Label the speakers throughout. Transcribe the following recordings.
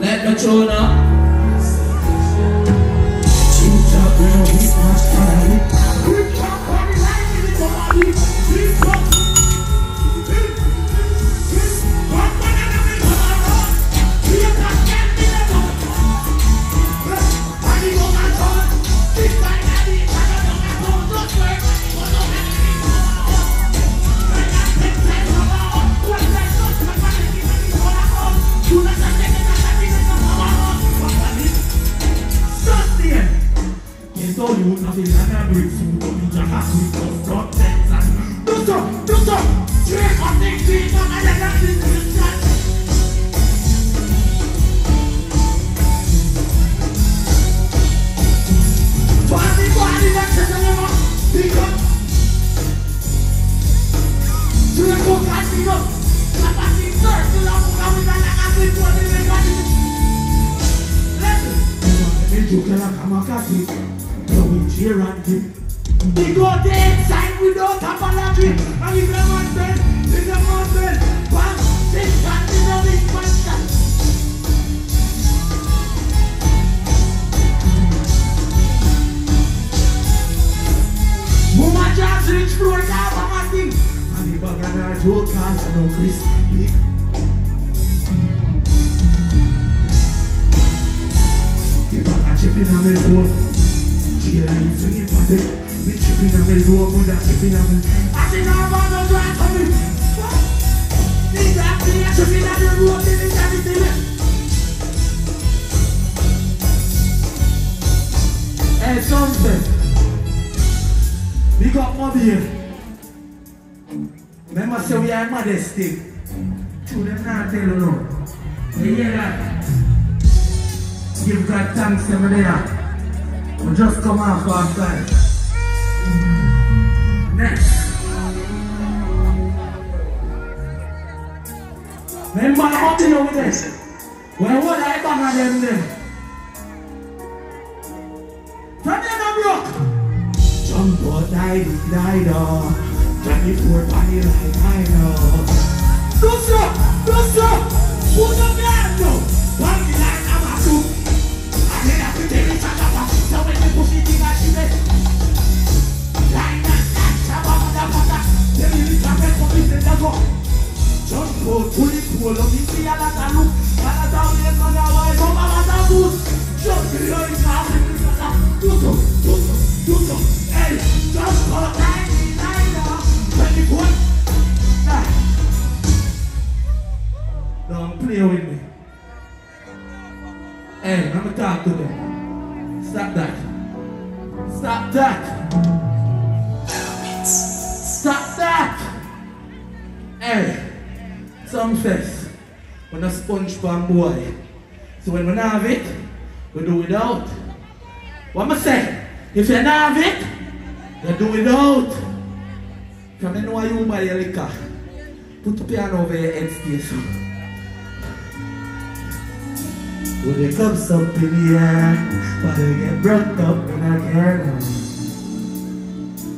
Speaker 1: Let me tune up.
Speaker 2: We go there inside without apology. And if a mountain, it's a mountain. One, this one, this one, this one. Woman just reach floor, now I'm a thing. And the bag and our joke cars and no crispy. The bag and chipping on the door. She ain't singing for it. We chipping on the door, we got chipping on it. I see no man no drive for me. These are the chipping on the road, this is everything. Hey, Sumfest. We got Malie here. Remember say we are modesty. True, them not tell you no. You hear that? Give God thanks to me there. We just come off our side. Next. Remember how to know with this? When what I bang on them there. From there no broke. Jump out, die, 24 body like I know. Do so! Put up your hand now! Body like I'm a soup. I need a pretty rich and a back. So when you push it in a ship, like that, shabba, tell you it's a bed for me, then go. Jump out, pull it, up, you see a lot of look. A lot of ways on your way, come a lot of boots. Jump to your car, do so. Hey, jump out, 24. Don't play with me. Hey, I'm gonna talk to them. Stop that. Stop that. Hey, Sumfest. We're not sponge pan boy. So when we have it, we do without. What am I saying? If you don't have it, you do without. Come and know you buy your liquor. Put the piano over your head station. Put the cups up in the air, but they get broke up in a can.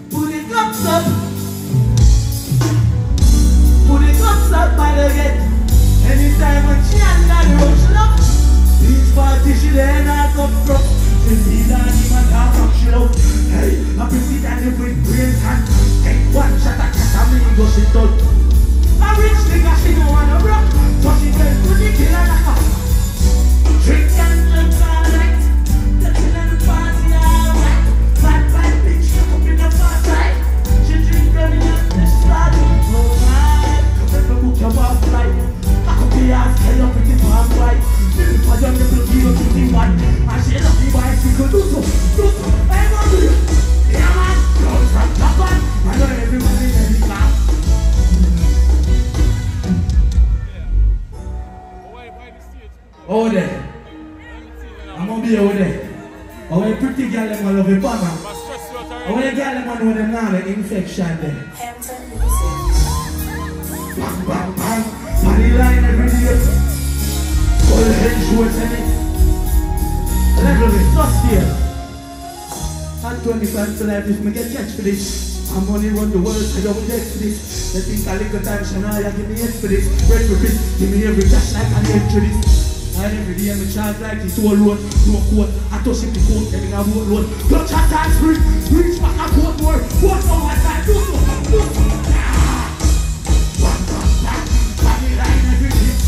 Speaker 2: Put the cups up. Put the cups up by the gate. Anytime when she and that rush up, each party she then has up front. She sees that even half of she love. Hey, I pretty daddy with brains and take one shot at cat and me go she done. A rich nigga she don't wanna rock, so she tells to the killer like a drink and drink all night. Touching on the party all right. Bad bitch look up in the party. She drink them in the start. Oh my, come and book your bar flight. I could be asked, tell you pretty palm right. This for your nipple give you to the one. And she love the bicycle, do so. Hey, what do you? Yeah man, don't stop that one. I know everybody in the class. Over there. I'm gonna be over there. I want a pretty girl that love a banner. I want a girl that know them now the infection there. Bang, bang, bang. Body line every day. All the head shorts in it. Level it, just here. At 25 to life, if me get catch for this, I'm only run the world, so don't get for this. They think I lick a time, so now you give me head for this. Bread for this, give me every cash like I need for this. I And every day I charge like it's all road, no coat. I touch it the coat, then I won't load. Touch a time sprint, reach back a coat more. What for my time, do so. Back me line everything.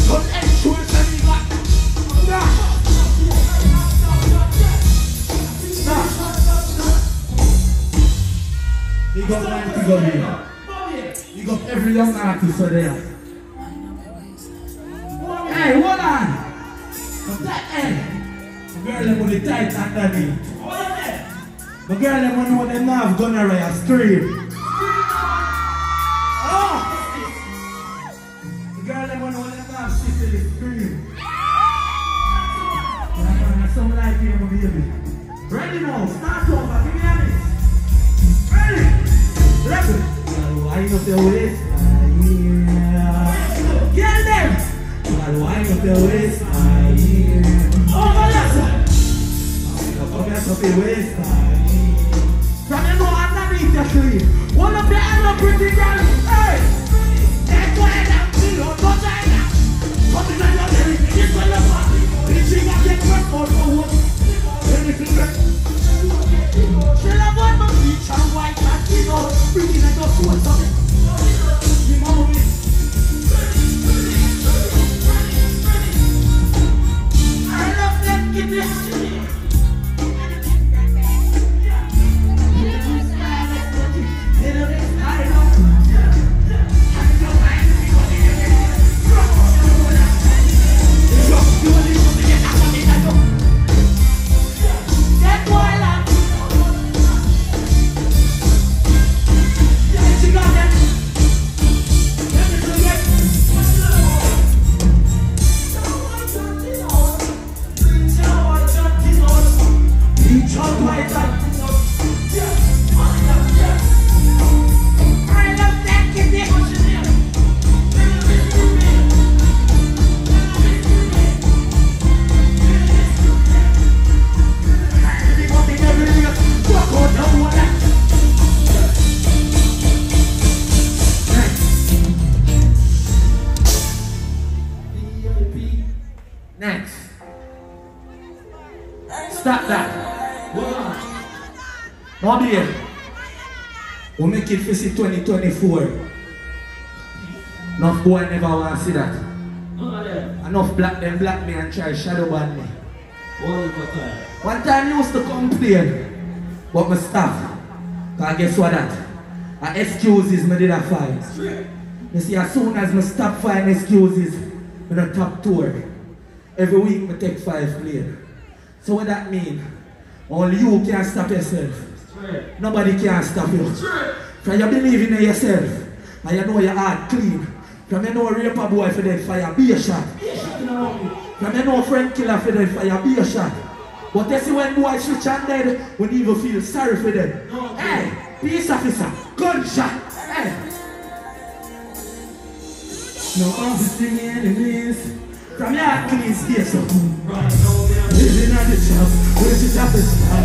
Speaker 2: Don't ensure that we got. Big up man, big up here. Big up every young artist for there. Hey, hold on! That end! The girl them with the tight underneath. The girl them want to know them now have gonorrhea scream. Oh! The girl them want to know them now have syphilis scream. That's some like you, my baby. Ready now, start over, give me a minute. Ready? Ready? Wind up your waist, get them! I'll wind up your waist, over that side. Come here, up your waist, from you know underneath your sleeve. One of your other pretty girl, hey! Take one of them, don't die now. Come in on your belly, this one your body. Reaching up your crap for what? Anything right? She love what my beach and white and you know, bringing it up to what's up. You know me. Get this. Next. Stop that. Now here. We'll make it for 2024. Enough boy never want to see that. Enough black them black me and try shadow ban me. One time you used to complain about my staff. Because guess what that? Excuses me did a find. You see, as soon as I stop finding excuses, I don't top tour. Every week I take 5 players. So what that mean? Only you can stop yourself. Nobody can stop you. From you believe in yourself, and you know your heart clean. From you know a raper boy for them fire, be a shot. From you know a friend killer for them fire, be a shot. But you see when boys switch and dead, we even feel sorry for them. Hey, peace officer, gunshot. Hey. No obviously enemies. From your heart clean stay so. Living on the job, which is up the stop.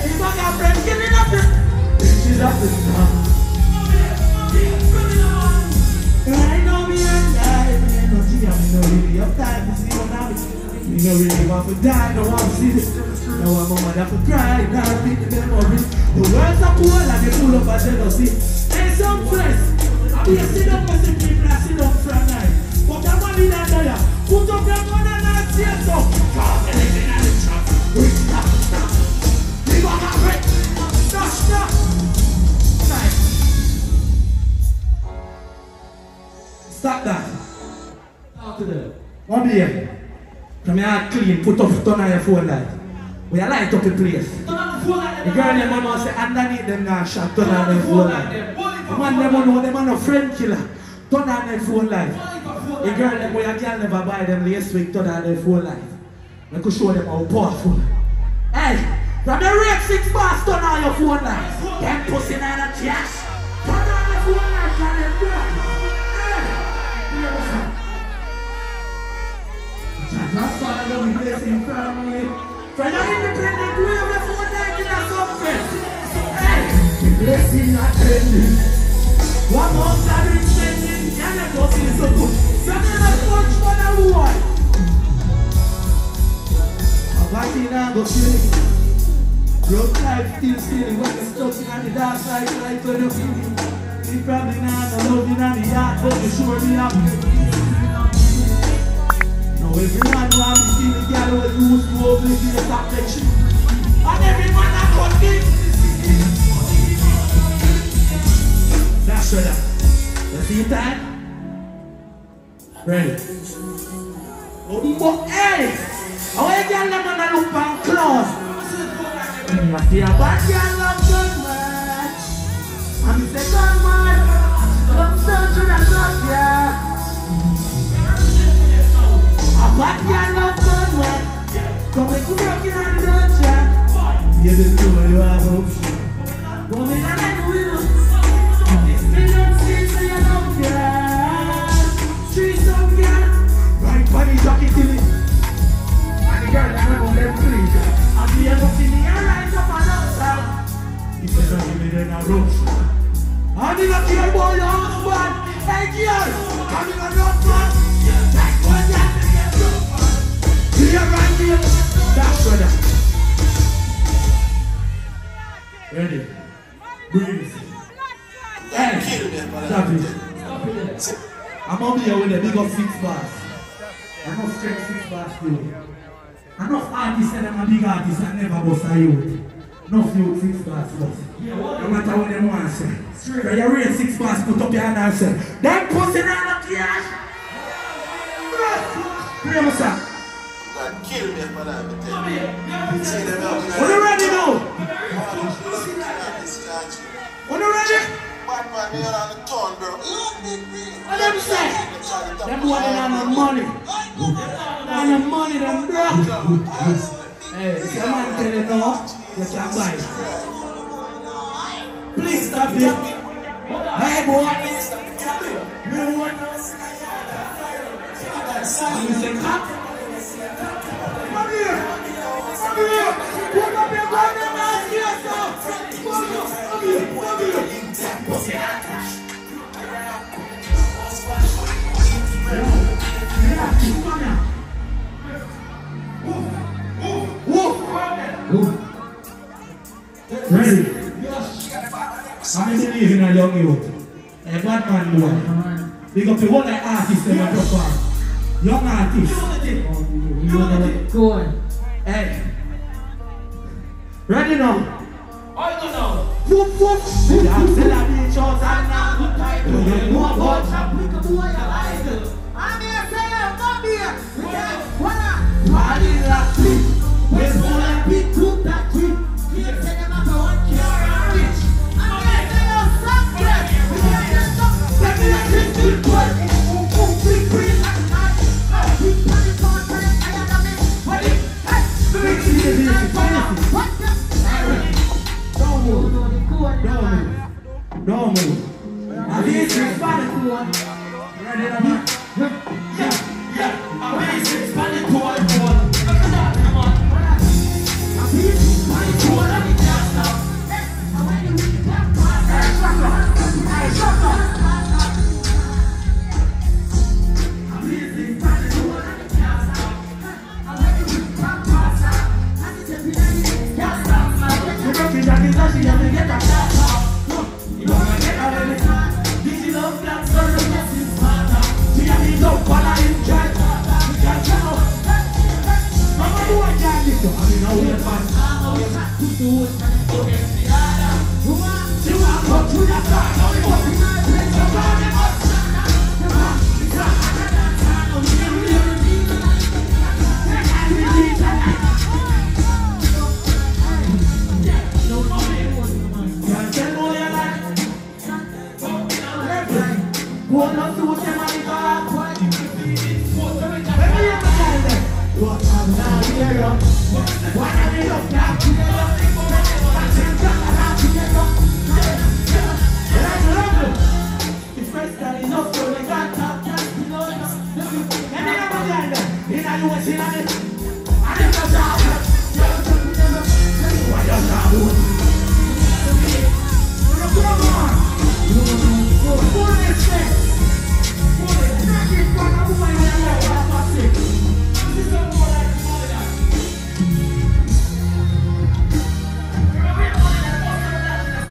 Speaker 2: If I got friends, give me nothing. Which is up the stop. I know me and I, me no tea, I no really have time to see what I mean. Me no really want to die, no want to see this. No one mama that for cry, now beat the memory. The words are cool and they pull up a jealousy. And some friends, I be a sit up and see people that sit up for a night. But I'm not in that there. Put up your gun and I see it up. Come and live in the trap. We stop. We got a break. Stop. Nice. Stop that. Talk to them. One here. From your heart clean, put up turn on your phone light. We are light up the place. The girl and the mama say underneath them now shot, turn on their phone light. The man never know them man a friend killer. Turn on their phone light. The girl them boy a girl never buy them last week, turn on their phone light. I could show them how powerful. Hey, from the rate 6 bars, turn on your phone light. Them pussy on the cash. Turn on the phone light and them girl. That's why I love you blessing family. From the independent way of the phone light in a Sumfest. Hey, the blessing not ending. One more time it's ending, and the pussy is so good. So then I punch for the boy. go feeling. Road life still stealing when you're stuck in the dark side, like when you're feeling. You probably not love in the yard, but you sure be happy. Now every man who has seen the girl who used to obliviate the affection. And every man that got this. That's right. You see that? Ready? But hey! How you girl them man look on close? I see a bad girl love gun man. And it's a gun man. Come down to the north, yeah. A bad girl love gun man. Come make you broken on the dance, yeah. You didn't know where you are, folks. Come in and I do it. It's still on stage, so you don't care. Street some girl. Right body jockey till it. And the girl that on them please. And the end of the day, I rise up and outside. If you don't give me then a rush. I did not care about your husband. Hey girl, come in and rough man. That's what you have to get rough man. Here right here. That's brother. Ready? Breathe. Hey, stop it. I'm up here with a big up 6 bars. Enough straight 6 bars too. Enough artists and them a big artists that never bust a youth. Enough youth 6 bars bust. No matter what them want to say. When you read 6 bars, put up your hand and say, them pussy not up here. Play me sir.
Speaker 1: God kill me for that.
Speaker 2: Are you ready now? Are you ready?
Speaker 1: Batman, me on the turn, bro.
Speaker 2: What them say? Them boy on the money. On the money, them bro. Hey, if your man tell you no, you can buy it. Please stop it. Hey boy. You want you say cop? Come here. Come here. Put up your gun and ask yourself. Come here. Come here. Ready? I'm believing in a young youth. A bad man boy. Big up the whole artist in the perform. Young artist. Go on. Hey. Ready now? I don't know. Whoop whoop. You have to let me choose and now. You know about that. I'm here saying I'm not here. What up? Party last week. We're going to be too that quick. Here say them not one care and rich. I'm here saying I'm success. We can't get stuff. Let me let this be good. Big green and nice. Big money for it. I am a man. What is that? Big green and nice. What the? Don't move. Don't move. Don't move. I'm here to respond to one. Ready now, man? Yeah. I'm here to respond to one. Come on. I'm here to respond to one. Let me just stop. I'm ready to respond to one. Hey, shut up. I'm here to respond to one. Let me just stop. I'm ready to respond to one. I need to be ready to just stop. You're rocking that industry, you have to get that shot off. You don't want to get out of it. This is love that sort of blessings, Father. We have these up, but I enjoy. We can't tell. Mama, do I can't live to? I mean, now we're fine. I know you have to do it. Against the other. You want to come to the side. Now you're walking out. Let's go round and up. Come on. It's not hard to dance. I know you're really What up to what them money got? Let me hear my guy there. What I'm now here. What I need up now together. It's first time enough so they got top. Let me hear my guy there. In the US, in the